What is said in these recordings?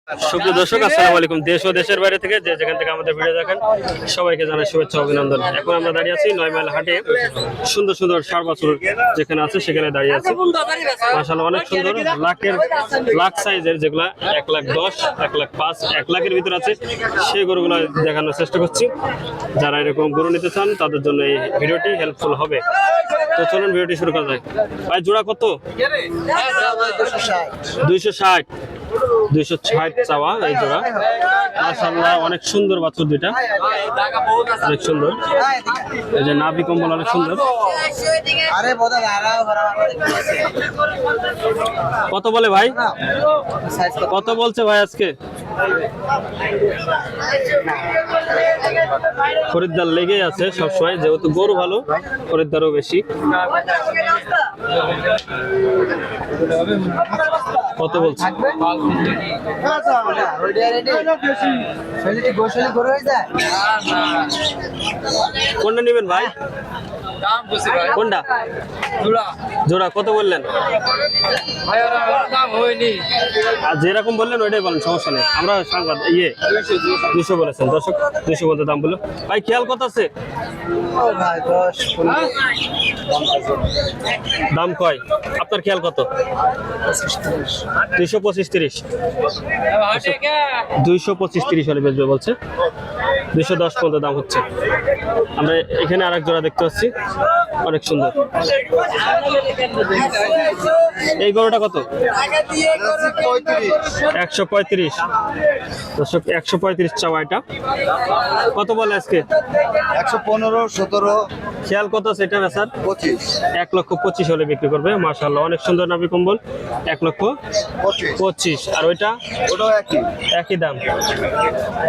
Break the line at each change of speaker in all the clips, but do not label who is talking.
সুপ্রিয় দর্শক, আসসালামু আলাইকুম। দেশ ও দেশের বাইরে থেকে যে যেখান থেকে আমাদের ভিডিও দেখেন সবাইকে জানাই শুভেচ্ছা অভিনন্দন। এখন আমরা দাঁড়িয়ে আছি 9 মাইল হাটে। সুন্দর সুন্দর ষাঁড় বাছুর যেখানে আছে সেখানে দাঁড়িয়ে আছি। মাশাআল্লাহ অনেক সুন্দর লাখ সাইজের, যেগুলা 1,10,000, 1,05,000, 1 লাখের ভিতর আছে সেই গরুগুলো দেখানোর চেষ্টা করছি। যারা এরকম গরু নিতে চান তাদের জন্য এই ভিডিওটি হেল্পফুল হবে। তো চলুন ভিডিওটি শুরু করা যায়। ভাই জোড়া কত? 260 260 চাওয়া এই জোড়া। মাশাআল্লাহ অনেক সুন্দর বাছুর দুইটা, অনেক সুন্দর। এই যে নাভি কম্বল অনেক সুন্দর। কত বলে ভাই? কত বলছে ভাই আজকে? খরিদ্দার লেগেই আছে সবসময়, যেহেতু গরু ভালো খরিদ্দারও বেশি। কত বলছে? কোনটা নেবেন ভাই? কোনটা জোড়া কত বললেন? আর যেরকম বললেন ওইটাই বলেন, সমস্যা নেই। আমরা সংবাদ 200 বলেছেন দর্শক, 200 বলতে দাম বললো। ভাই খেয়াল কত আছে? দাম কয় আপনার? খেয়াল কত? 225-30 225-30 হলে বেচবে বলছে। 210 পর্যন্ত দাম হচ্ছে। আমরা এখানে আরেক জোড়া দেখতে পাচ্ছি, অনেক সুন্দর। এই গরুটা কত? 135 দর্শক, 135 চাওয়া। এটা কত বলে আজকে?
115-17।
খেয়াল কত আছে এটা বেচার?
25।
1,25,000 হলে বিক্রি করবে। মাশাআল্লাহ অনেক সুন্দর নাভি কম্বল। 1,25,000। আর ওইটা?
ওটাও
একই দাম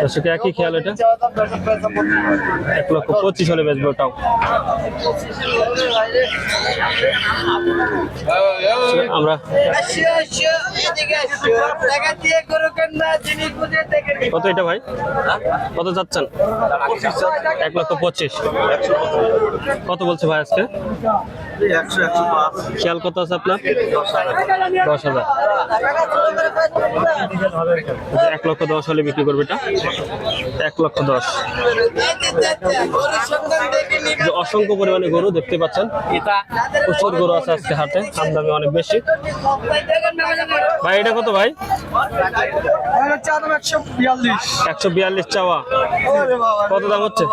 দর্শক, একই খেয়াল। এটা 1,25,000 হলে বেচবে ওটাও। আমরা কত এটা ভাই? কত যাচ্ছেন? 1,25,000। কত বলছে ভাই আজকে?
100-105।
খেয়াল কত আছে আপনার? 10,000। 1,10,000 হলে বিক্রি করবে এটা। 1,10,000। অসংখ্য পরিমাণে গরু দেখতে পাচ্ছেন, প্রচুর গরু আছে আজকে হাটে, আমদামি অনেক বেশি। ভাই এটা কত ভাই? 142 চাওয়া। কত দাম হচ্ছে?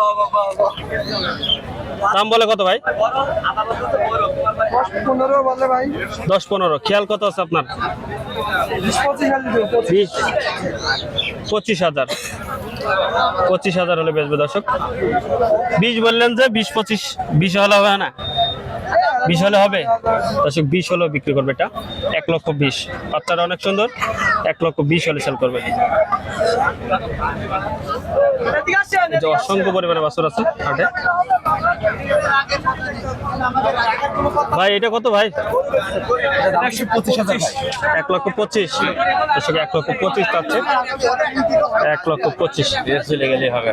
দাম বলে কত ভাই? 10-15। খেয়াল কত আছে আপনার? 25,000। 25,000 হলে বেচবে দর্শক। 20 বললেন যে, 20 হলে হবে না? 20 হলে হবে দর্শক, 20 হলেও বিক্রি করবে এটা। 1,20,000। বাচ্চাটা অনেক সুন্দর, 1,20,000 হলে সেল করবে। অসংখ্য পরিমাণে বাছুর আছে হাটে। ভাই এটা কত ভাই?
125,000।
1,25,000 দর্শক, 1,25,000 চাচ্ছে। 1,25,000 চলে গেলে হবে।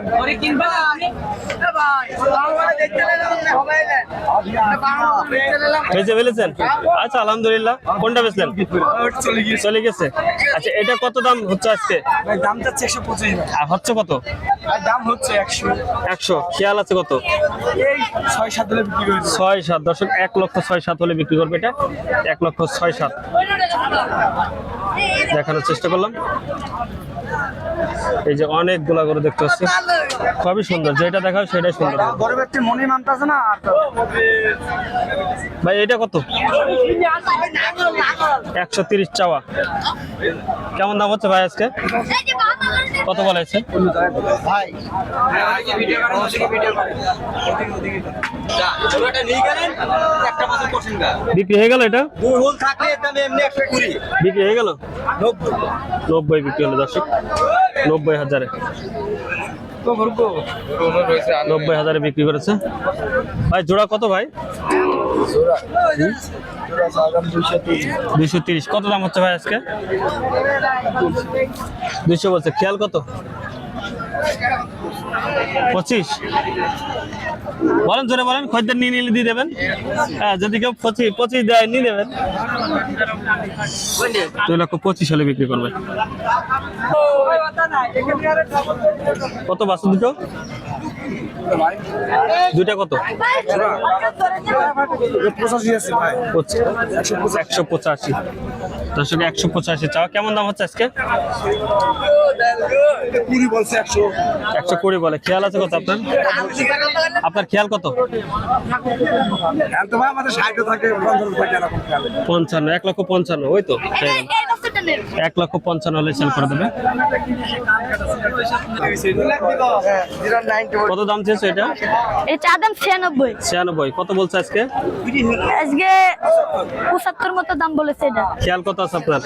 বেঁচে ফেলেছেন? আচ্ছা আলহামদুলিল্লাহ। কোনটা বেচলেন? চলে গেছে। আচ্ছা এটা কত দাম হচ্ছে আজকে?
দাম যাচ্ছে 125।
আর হচ্ছে কত?
দাম হচ্ছে 100।
খেয়াল আছে কত?
6-7 হলে বিক্রি করবে।
6-7 দর্শক, 1,06,000 হলে বিক্রি করবে এটা। 1,06,000 দেখানোর চেষ্টা করলাম। এই যে অনেকগুলা গরু দেখতে পাচ্ছি, খুবই সুন্দর। যেটা দেখাও সেটাই সুন্দর।
গরিবের মনি মানতে আছে না।
ভাই এটা কত? 130 চাওয়া। কেমন দাম হচ্ছে ভাই আজকে? কত বলেছে
ভাই?
বিক্রি হয়ে গেল? এটা বিক্রি হয়ে গেল। 90 বিক্রি হলো দর্শক, 90,000। 90,000 বিক্রি করেছে ভাই। জোড়া কত ভাই? 230। কত দাম হচ্ছে ভাই আজকে? 200 বলছে। খেয়াল কত? 25 বলেন, জোরে বলেন। খদ্দের নিয়ে নিলে দিয়ে দেবেন। হ্যাঁ, যদি কেউ 25 দেয় নিয়ে দেবেন। 2,25,000 হলে বিক্রি করবে। কত বাছুর দুটো? দুইটা কত?
85 আছে ভাই।
185। দর্শক 185 চাওয়া। কেমন দাম হচ্ছে আজকে?
20 বলছে 100।
120 বলে। খেয়াল আছে কত আপনার? আপনার খেয়াল কত?
আর তো ভাই আমাদের 60 থাকে 15 থাকে এরকম খেয়াল।
55, 1,55,000। ওই তো 1,55,000 হলে সেল করে দেবে। কত দাম চেয়েছো এটা?
এই চা দাম 96।
96। কত বলছে আজকে?
আজকে 75 মতো দাম বলেছে এটা।
খেয়াল কত আছে আপনার?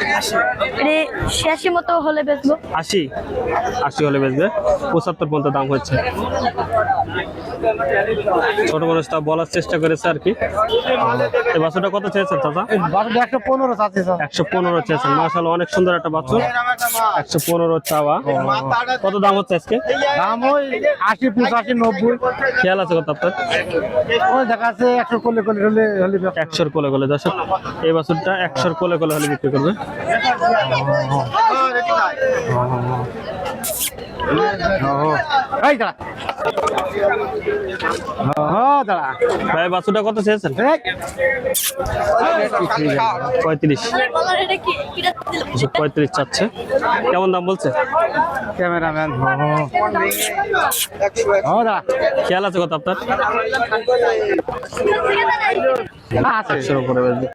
এটা 86 মতো হলে বেচবো।
80 হলে বেচবে। 75 পর্যন্ত দাম হচ্ছে। ছোট মানুষ তা বলার চেষ্টা করেছে আর কি। এই বাছুরটা কত চেয়েছেন চাচা?
115 আছে স্যার।
115 চেয়েছেন। মাশাআল্লাহ, অনেক সুন্দর একটা বাছুর। 115 চাওয়া। কত দাম হচ্ছে আজকে?
দাম ওই 80 85 90।
খেয়াল আছে কত আপনার?
ওই দেখা আছে 100 কোলে কোলে হলে
100 কোলে কোলে। দর্শক, এই বাছুরটা 100 কোলে কোলে হলে বিক্রি করবে।
এই দাঁড়া। দাঁড়া।
ভাই বাছুরটা কত চেয়েছেন? 35। 35 চাচ্ছে। কেমন দাম বলছে?
ক্যামেরাম্যান। দাঁড়া।
খেয়াল আছে কত আপনার?
আছে।
100 উপরে বেচবে।